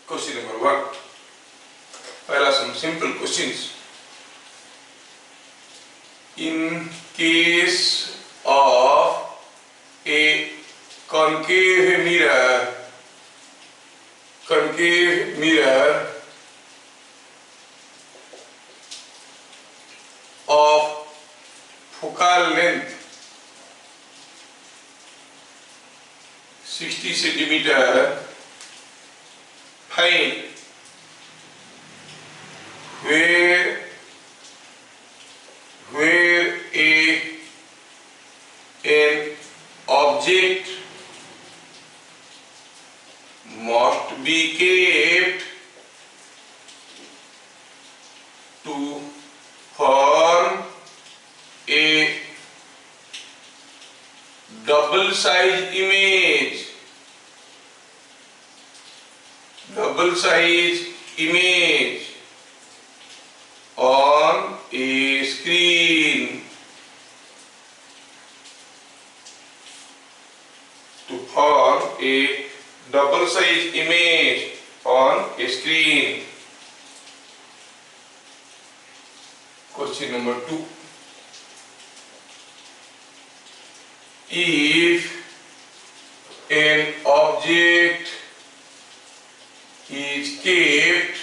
Question number 1. पहला some simple questions. In case of a concave mirror of focal length 60 centimeter, find where an object must be kept to form a double-size image on a screen. To form a double-size image on a screen. Question number 2. If an object is kept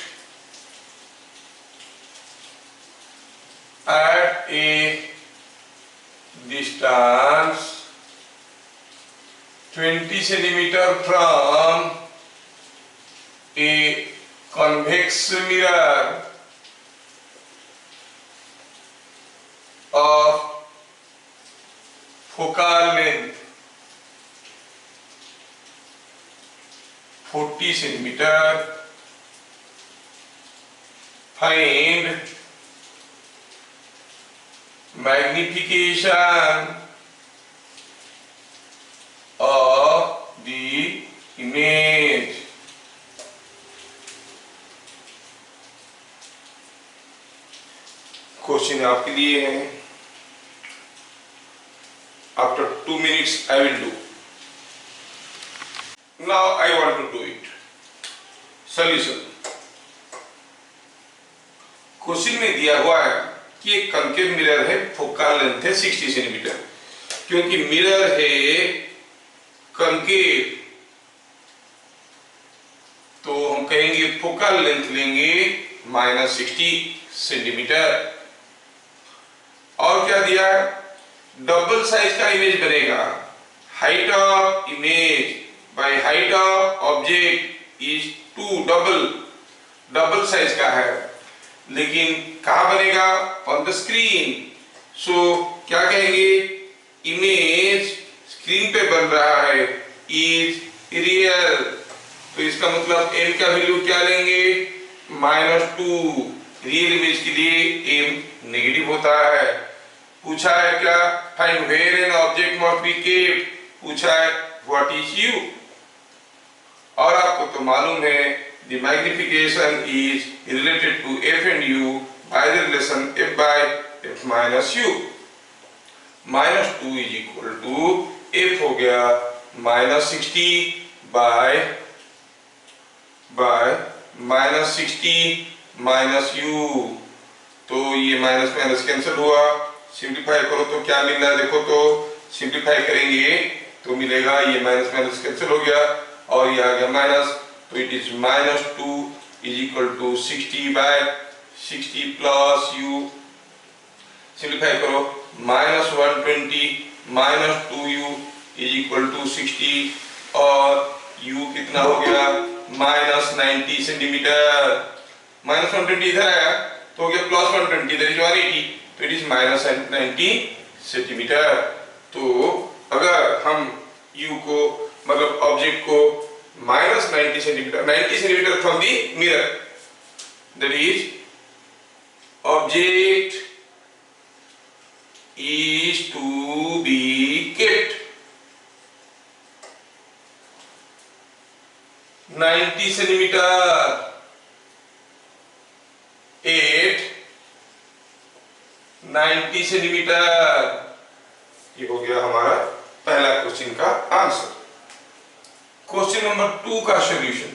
at a distance 20 centimeter from a convex mirror of focal length 40 centimeter, find magnification of the image. Question आपके लिए है. After 2 minutes I will do. Now I want to do it. Solution. Question में दिया हुआ है कि एक concave mirror है, फोकल लेंथ है 60 सेंटीमीटर. क्योंकि मिरर है कनकेव तो हम कहेंगे फोकल लेंथ लेंगे -60 सेंटीमीटर. और क्या दिया है? डबल साइज का इमेज बनेगा. Height of image by height of object is 2 double size का है. लेकिन कहाँ बनेगा? On the screen. सो क्या कहेंगे? इमेज स्क्रीन पे बन रहा है इज रियल. तो इसका मतलब m का वैल्यू क्या लेंगे? -2. रियल इमेज के लिए m नेगेटिव होता है. पूछा है क्या? Find where an object must be kept. पूछा है व्हाट इज u. और आपको तो मालूम है the magnification is related to f and u by the relation f by f minus u. -2 is equal to f हो गया -60 by -60 minus u. तो ये माइनस माइनस कैंसिल हुआ. सिंप्लीफाई करो तो क्या मिल रहा है? देखो तो सिंप्लीफाई करेंगे तो मिलेगा ये माइनस माइनस कैंसिल हो गया और ये आ गया माइनस. तो it is -2 is equal to 60 by 60 plus u. Simplify करो -120 -2u इज इक्वल टू 60 और u कितना हो गया? -90 सेंटीमीटर. -120 इधर आया तो हो गया +120, दैट इज 180. तो इट इज -90 सेंटीमीटर. तो अगर हम u को मतलब ऑब्जेक्ट को -90 centimetre from the mirror, that is object is to be kept 90 centimetre at 90 centimetre. ये हो गया हमारा पहला क्वेश्चन का आंसर. क्वेश्चन नंबर 2 का solution.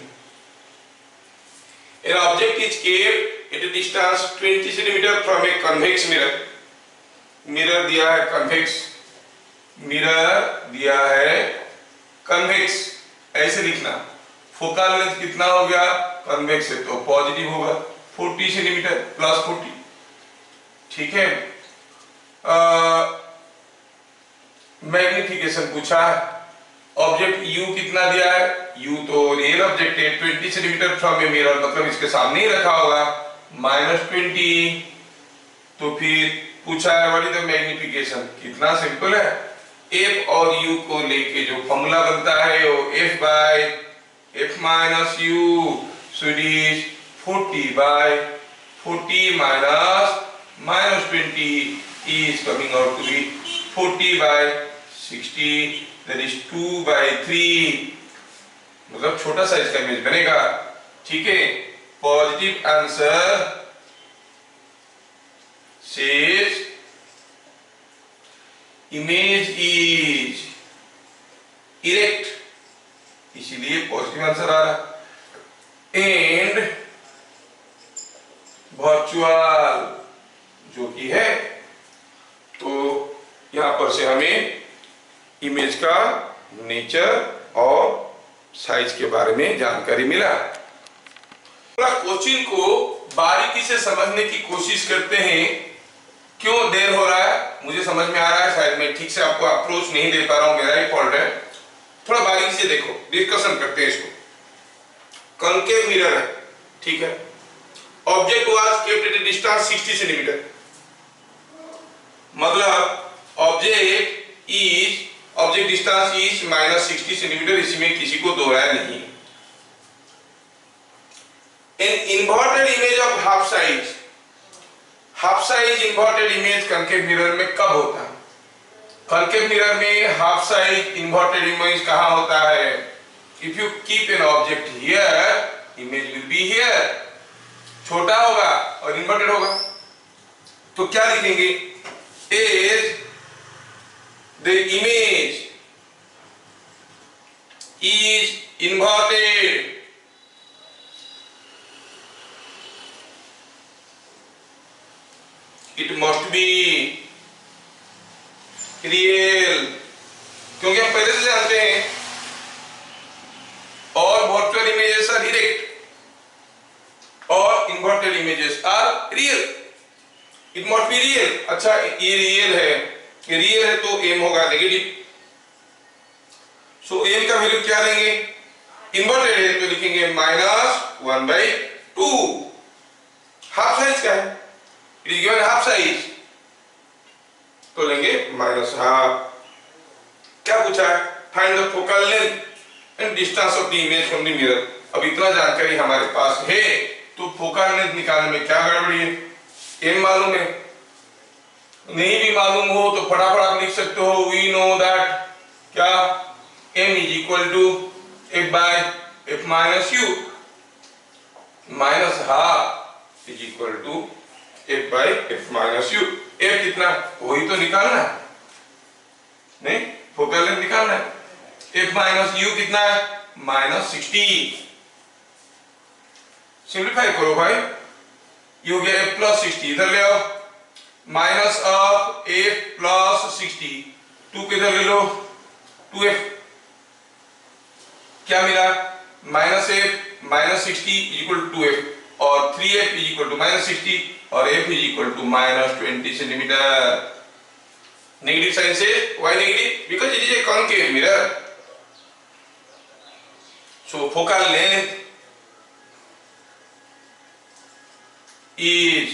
An object is kept at a distance 20 cm from a convex mirror. Mirror दिया है convex, mirror दिया है convex, ऐसे लिखना। फोकल लेंथ कितना हो गया convex है तो पॉजिटिव होगा 40 सेंटीमीटर प्लस 40, ठीक है। मैग्निफिकेशन पूछा है, ऑब्जेक्ट U कितना दिया है, U तो रियल ऑब्जेक्ट है 20 सेंटीमीटर फ्रॉम ए मिरर, मतलब इसके सामने ही रखा होगा, -20। तो फिर पूछा है व्हाट इज द मैग्निफिकेशन, कितना सिंपल है, F और U को लेके जो फॉर्मूला बनता है वो F by F minus U so it is 40 by 40 minus -20 is coming out to be 40 by 60, that is 2/3, मतलब छोटा साइज का इमेज बनेगा, ठीक है। Positive answer says image is erect, इसीलिए पॉजिटिव आंसर आ रहा, एंड वर्चुअल जो कि है, तो यहां पर से हमें इमेज का नेचर और साइज के बारे में जानकारी मिला। कोचिंग को बारीकी से समझने की कोशिश करते हैं। क्यों देर हो रहा है मुझे समझ में आ रहा है, शायद मैं ठीक से आपको अप्रोच नहीं दे पा रहा हूं, मेरा ही फॉल्ट है। थोड़ा बारीकी से देखो, डिस्कशन करते हैं इसको। कॉन्केव मिरर है, ठीक है, object was kept at a distance 60 centimetre, मतलब ऑब्जेक्ट डिस्टेंस इज -60 सेंटीमीटर, इसमें किसी को दोहराया नहीं। An inverted image of half size inverted image concave mirror में कब होता है? concave mirror में half size inverted image कहाँ होता है? If you keep an object here, image will be here, छोटा होगा और inverted होगा, तो क्या लिखेंगे? Is the image is inverted, it must be real, क्योंकि हम पहले से जानते हैं और वर्चुअल इमेजेस आर डायरेक्ट और inverted images are real, it must be real. अच्छा ये रियल है तो m होगा नेगेटिव, सो m का वैल्यू क्या लेंगे, इन्वर्टेड है तो लिखेंगे -1/2, हाफ साइज का है, it is given half size तो लेंगे -हाफ। क्या पूछा है, find the focal length and distance of the image from the mirror. अब इतना जानकारी हमारे पास है तो फोकल लेंथ निकालने में क्या गड़बड़ी है, m मालूम है, नहीं भी मालूम हो तो फटाफट आप लिख सकते हो, वी नो दैट क्या m is equal to f by f minus u, -half is equal to f by f minus u। f कितना वही तो निकालना है, नहीं फोकल लेंथ निकालना है, f माइनस u कितना है -60, सिंप्लीफाई करो भाई, ये हो गया f प्लस 60, इधर ले आओ, माइनस ऑफ f प्लस 60, 2 किधर ले लो 2f, क्या मिला -f -60 इक्वल टू 2f, और 3f इज इक्वल टू -60 और f is equal to -20 centimetre. Negative sign से why negative, because it is a concave mirror, so focal length is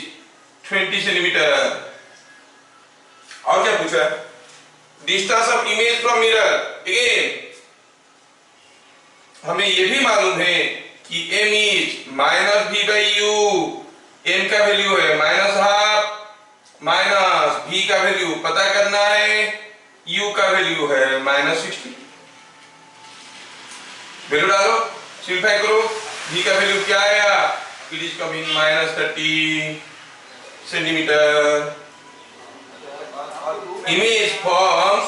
20 centimetre. और क्या पूछा, distance of image from mirror, again हमें यह भी मालूम है कि m इज -v/u, m का वैल्यू है -हाफ माइनस v का वैल्यू पता करना है, u का वैल्यू है -60, वैल्यू डालो, सिंप्लीफाई करो, v का वैल्यू क्या आया, it is coming -30 centimetre. Image forms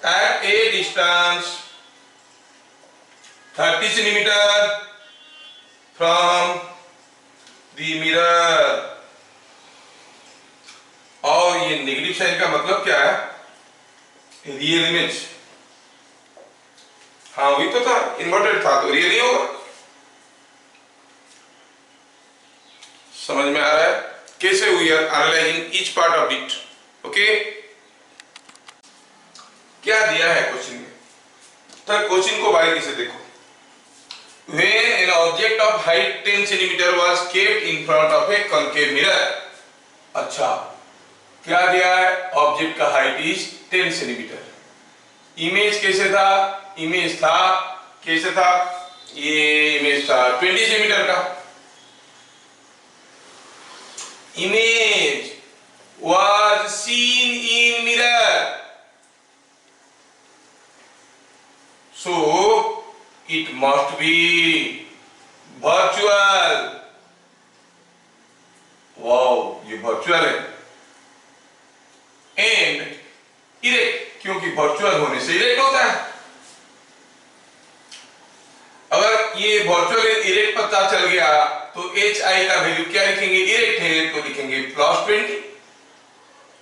at a distance 30 centimetre from the mirror. और ये नेगेटिव साइन का मतलब क्या है? Real image. हाँ वही तो था, इन्वर्टेड था तो रियल ही होगा। समझ में आ रहा है कैसे we are analysing each part of it? Okay, क्या दिया है क्वेश्चन में? तो क्वेश्चन को बारीकी से देखो। When an object of height 10 cm was kept in front of a concave mirror। अच्छा, क्या दिया है? ऑब्जेक्ट का हाइट इज 10 सेंटीमीटर। इमेज कैसे था? इमेज था कैसे था? ये इमेज था 20 सेंटीमीटर का। Image was seen in mirror, so it must be virtual। Wow, ये वर्चुअल है। एंड इरेक्ट, क्योंकि वर्चुअल होने से इरेक्ट होता है। अगर ये वर्चुअल इरेक्ट पता चल गया तो एच आई का वैल्यू क्या लिखेंगे? इरेक्ट है तो लिखेंगे +20।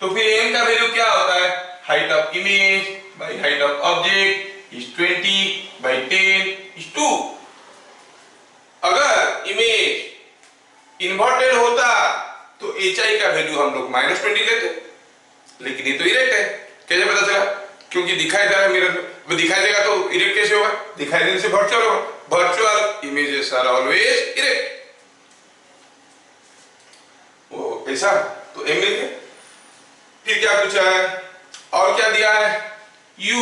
तो फिर एम का वैल्यू क्या होता है? Height of image by height of object is 20 by 10 is 2। अगर इमेज इन्वर्टेड होता तो एच आई का वैल्यू हम लोग -20 लेते, लेकिन ये तो इरेक्ट है। कैसे पता चला? क्योंकि दिखाई दे रहा है मिरर में। दिखाई देगा तो इरेक्ट कैसे होगा? दिखाई देने से वर्चुअल होगा। Virtual images are always erect. वो ऐसा तो एम मिल गया। फिर क्या पूछा है? और क्या दिया है? u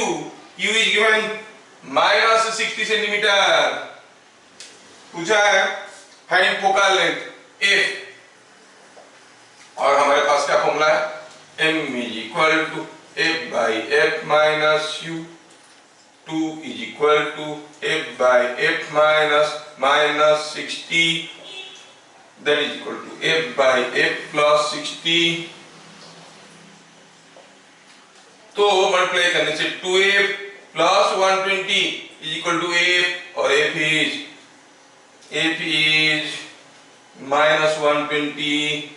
इज गिवन -60 सेंटीमीटर पूछा है। फाइंड फोकल लेंथ f, और हमारे पास क्या फॉर्मूला है? m is equal to f by f minus u, 2 is equal to f by f minus 60, that is equal to f by f plus 60। तो multiply करने से 2f plus 120 is equal to f, और f is -120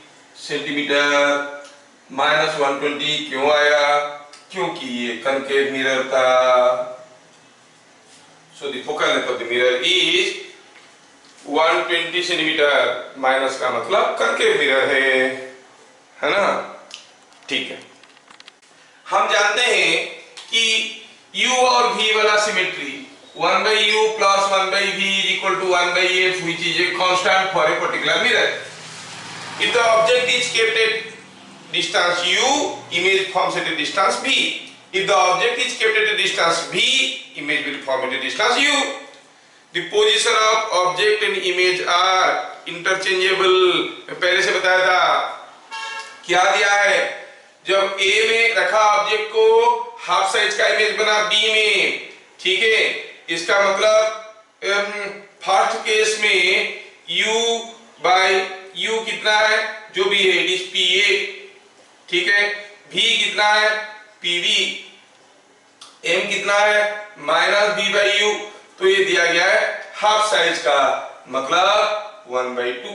centimetre. -120 क्यों आया? क्योंकि ये concave mirror था। So the focal length of the mirror is 120 centimetre. Minus का मतलब कनकेव मिरर है ना? ठीक है। हम जानते हैं कि u और v वाला symmetry 1/u plus 1/v is equal to 1/f, which is a constant for a particular mirror. If the object is kept at distance u, image forms at a distance v. If the object is kept at a distance v, image will form at a distance u. The position of object and image are interchangeable. मैं पहले से बताया था। क्या दिया है? जब a में रखा ऑब्जेक्ट को, हाफ साइज का इमेज बना b में, ठीक है? इसका मतलब फर्स्ट केस में u बाई u कितना है? जो भी है इट इज pa, ठीक है? v कितना है? pv। m कितना है? -v by u। तो ये दिया गया है हाफ साइज का, मतलब 1/2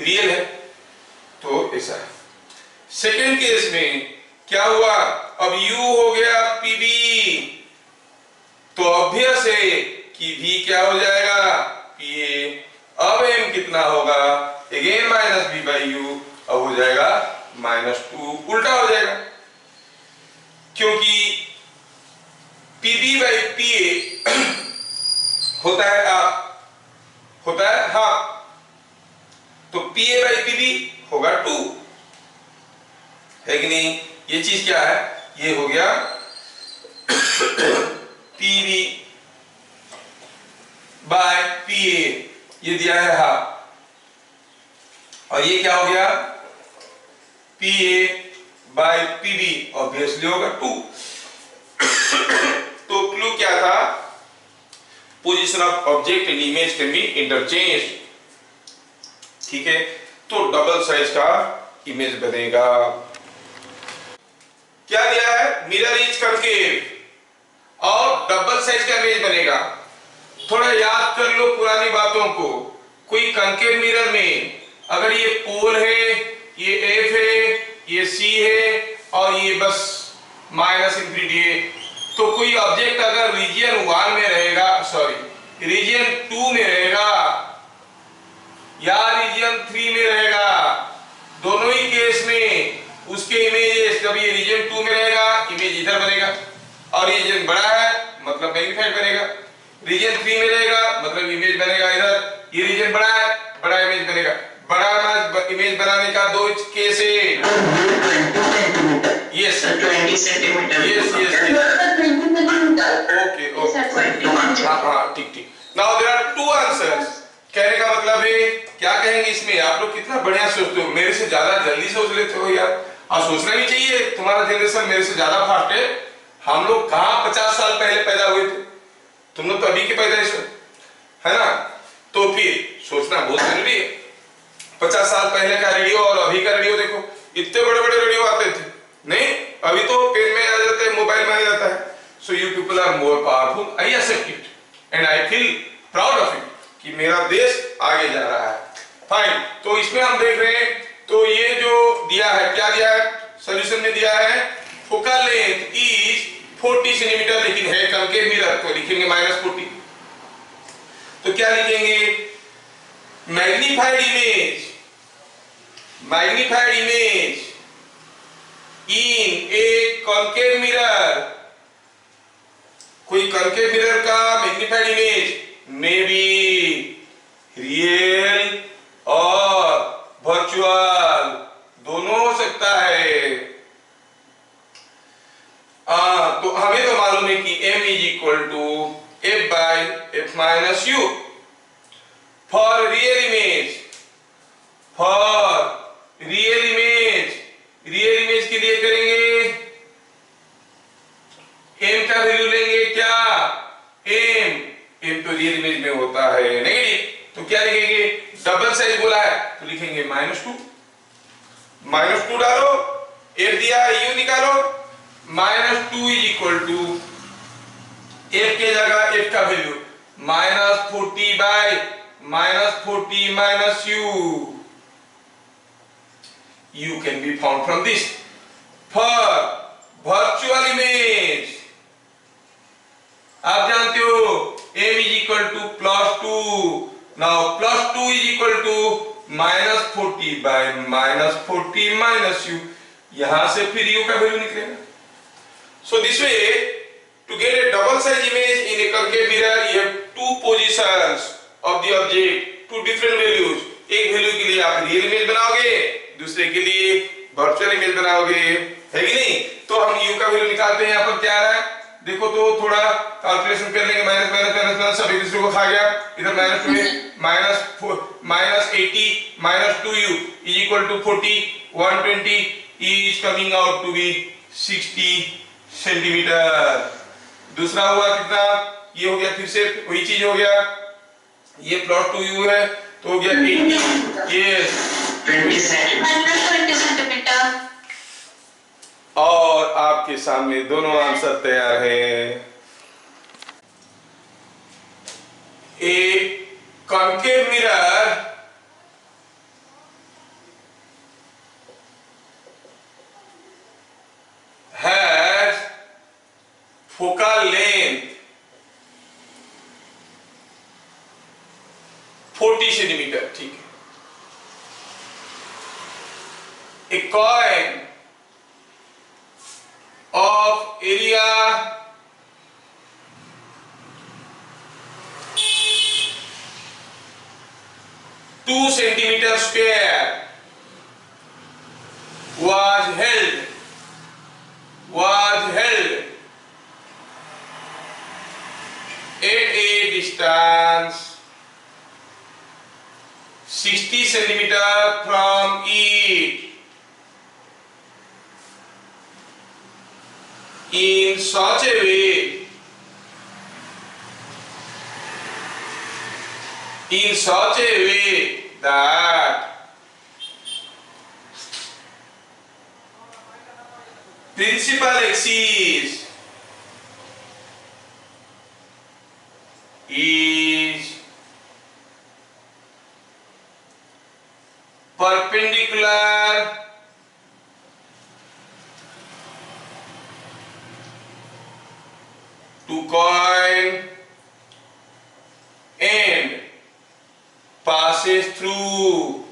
रियल है। तो ऐसा है। सेकेंड केस में क्या हुआ? अब u हो गया pv, तो ऑब्वियस है कि v क्या हो जाएगा? pa। अब m कितना होगा? अगेन -v बाई u, अब हो जाएगा -2, उल्टा हो जाएगा, क्योंकि pb बाई pa होता है हाफ, तो pa बाई pb होगा 2, है कि नहीं? ये चीज क्या है? ये हो गया pv बाय pa, ये दिया है हाफ, और ये क्या हो गया? pa बाय pb, ऑब्वियसली होगा 2। तो क्लू क्या था? Position of object and image can be interchange, ठीक है? तो डबल साइज का इमेज बनेगा। क्या दिया है? मिरर इज कनकेव और डबल साइज का इमेज बनेगा। थोड़ा याद कर लो पुरानी बातों को। कोई कंकेव मिरर में अगर ये पोल है, ये एफ है, ये सी है और ये बस माइनस इंफिनिटी है, तो कोई ऑब्जेक्ट अगर रीजन 1 में रहेगा, सॉरी रीजन 2 में रहेगा या रीजन 3 में रहेगा, दोनों ही केस में उसके इमेज, जब ये रीजन 2 में रहेगा इमेज इधर बनेगा और ये रीजन बड़ा है मतलब मैग्नीफाइड बनेगा, रीजन 3 में रहेगा मतलब इमेज बनेगा इधर, ये रीजन बड़ा है बड़ा इमेज बनेगा। बड़ा इमेज बनाने का दो केस है, yes 20 centimetre, yes yes okay okay, हाँ ठीक ठीक। Now there are two answers. कहने का मतलब है क्या कहेंगे इसमें, आप लोग कितना बढ़िया सोचते हो, मेरे से ज्यादा जल्दी सोच लेते हो यार, और सोचना भी चाहिए, तुम्हारा जनरेशन मेरे से ज्यादा फास्ट है। हम लोग कहाँ 50 साल पहले पैदा हुए थे, तुम लोग तो अभी के पैदाइश हो, है ना, तो फिर सोचना बहुत जरूरी है। 50 साल पहले का रेडियो और अभी का रेडियो देखो, इतने बड़े बड़े रेडियो आते थे नहीं, अभी तो पेन में आ जाता है, मोबाइल में आ जाता है। So you people are more powerful, I accept it and I feel proud of it कि मेरा देश आगे जा रहा है। फाइन, तो इसमें हम देख रहे हैं, तो ये जो दिया है, क्या दिया है सॉल्यूशन में दिया है, फोकल लेंथ इज 40 सेंटीमीटर, लेकिन है कंकेव मिरर, तो लिखेंगे -40। तो क्या लिखेंगे, magnified image in a concave mirror, कोई कॉन्केव मिरर का magnified image may be real और वर्चुअल, दोनों हो सकता है। तो हमें तो मालूम है कि m is equal to f by f minus u for real image, real image के लिए करेंगे m का वैल्यू लेंगे, क्या m तो रियल इमेज में होता है नेगेटिव, तो क्या लिखेंगे, डबल साइज बोला है तो लिखेंगे -2 डालो, f दिया है u निकालो, -2 इज इक्वल टू f के जगह f का value -40 by -40 minus u can be found from this. For virtual image आप जानते हो m is equal to +2, now +2 is equal to -40 by -40 minus u, यहां से फिर u का वैल्यू निकलेगा। So this way, to get a double size image in a concave mirror, you have two positions of the object, two different values. एक value के लिए आप real image बनाओगे, दूसरे के लिए वर्चुअल इमेज बनाओगे, है कि नहीं। तो हम u का वैल्यू निकालते हैं, यहाँ पर क्या आ रहा है देखो, तो थोड़ा कैलकुलेशन कर लेंगे, माइनस माइनस माइनस माइनस सब एक दूसरे को खा गया, इधर -2 है, -80 -2u is equal to 40, 120 is coming out to be 60 centimetre. दूसरा हुआ कितना, ये हो गया, फिर से वही चीज हो गया, ये +2u है तो हो गया 80, ये 20 सेंटीमीटर। और आपके सामने दोनों आंसर तैयार हैं। एक concave mirror has focal length 40 centimetre, ठीक है। A coin of area 2 centimeter square was held at a distance 60 centimeter from it in such a way that principal axis is perpendicular to coin and passes through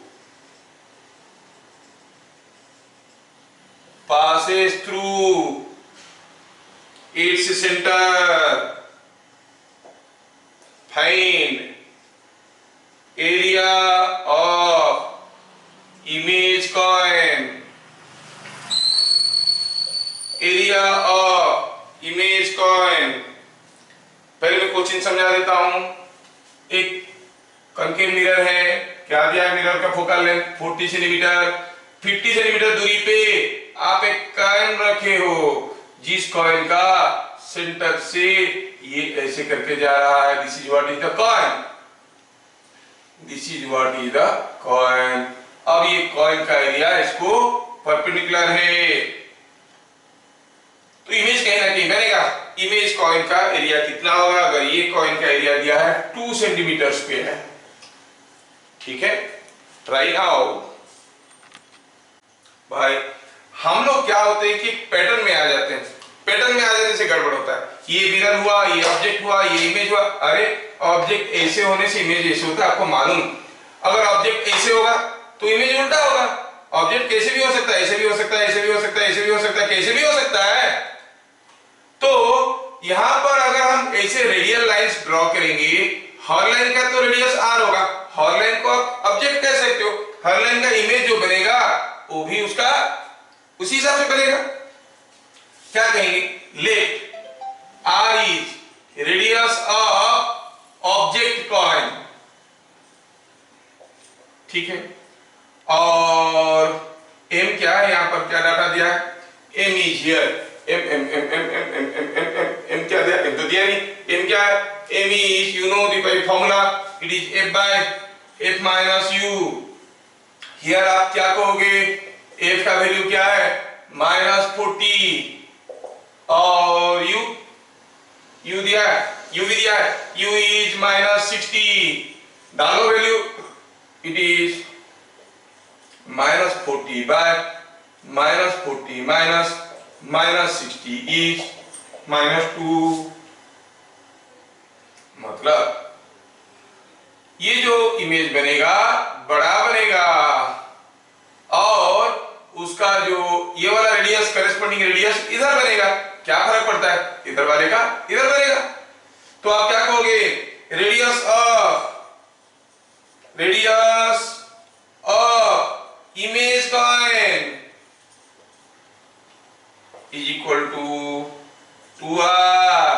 its center. Find area of image coin. Area of image coin. पहले मैं question समझा देता हूं। एक concave mirror है, क्या दिया है मिरर का फोकल लेंथ 40 सेंटीमीटर। 50 सेंटीमीटर दूरी पे आप एक कॉइन रखे हो, जिस कॉइन का सेंटर से ये ऐसे करके जा रहा है। This is what is the coin, this is what is the coin. अब ये कॉइन का एरिया इसको परपेंडिकुलर है, तो इमेज कहीं ना कहीं बनेगा। इमेज कॉइन का एरिया कितना होगा? अगर ये कॉइन का एरिया दिया है 2 सेंटीमीटर स्क्वायर है, ठीक है। Try now. भाई हम लोग क्या होते हैं कि पैटर्न में आ जाते हैं, पैटर्न में आ जाने से गड़बड़ होता है। ये मिरर हुआ, ये ऑब्जेक्ट हुआ, ये इमेज हुआ। अरे ऑब्जेक्ट ऐसे होने से इमेज ऐसे होता है, आपको मालूम। अगर ऑब्जेक्ट ऐसे होगा तो इमेज उल्टा होगा। ऑब्जेक्ट कैसे भी हो सकता है, ऐसे भी हो सकता है, ऐसे भी हो सकता है, ऐसे भी हो सकता है, कैसे भी हो सकता है। तो यहां पर अगर हम ऐसे रेडियल लाइंस ड्रॉ करेंगे, हर लाइन का तो रेडियस r होगा, हर लाइन को आप ऑब्जेक्ट कह सकते हो। हर लाइन का इमेज जो बनेगा वो भी उसका उसी हिसाब से बनेगा। क्या कहेंगे? Let r is radius of object coin, ठीक है। और m क्या है? यहां पर क्या डाटा दिया है? m is here. m क्या दिया? m तो दिया नहीं। m क्या है? m is, you know the formula, it is f by f minus u। here आप क्या कहोगे? f का वैल्यू क्या है? -40। और u दिया है, u भी दिया है, u is -60। डालो value, it is -40 by -40 -60 is -2। मतलब ये जो इमेज बनेगा बड़ा बनेगा, और उसका जो ये वाला रेडियस, करेस्पॉन्डिंग रेडियस इधर बनेगा। क्या फर्क पड़ता है? इधर वाले का इधर बनेगा। तो आप क्या कहोगे? Radius of image coin is equal to 2r।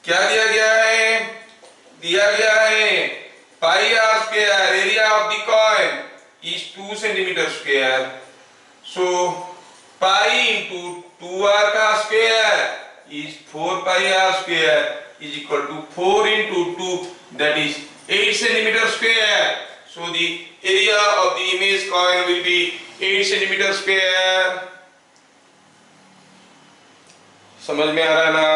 क्या दिया गया है? दिया गया है pi R square. Area of the coin is 2 centimetre square. So pi into 2r का square is 4 pi R square is equal to 4 into 2, that is 8 centimetre square. So the area of the image coin will be 8 centimetre square. समझ में आ रहा है ना?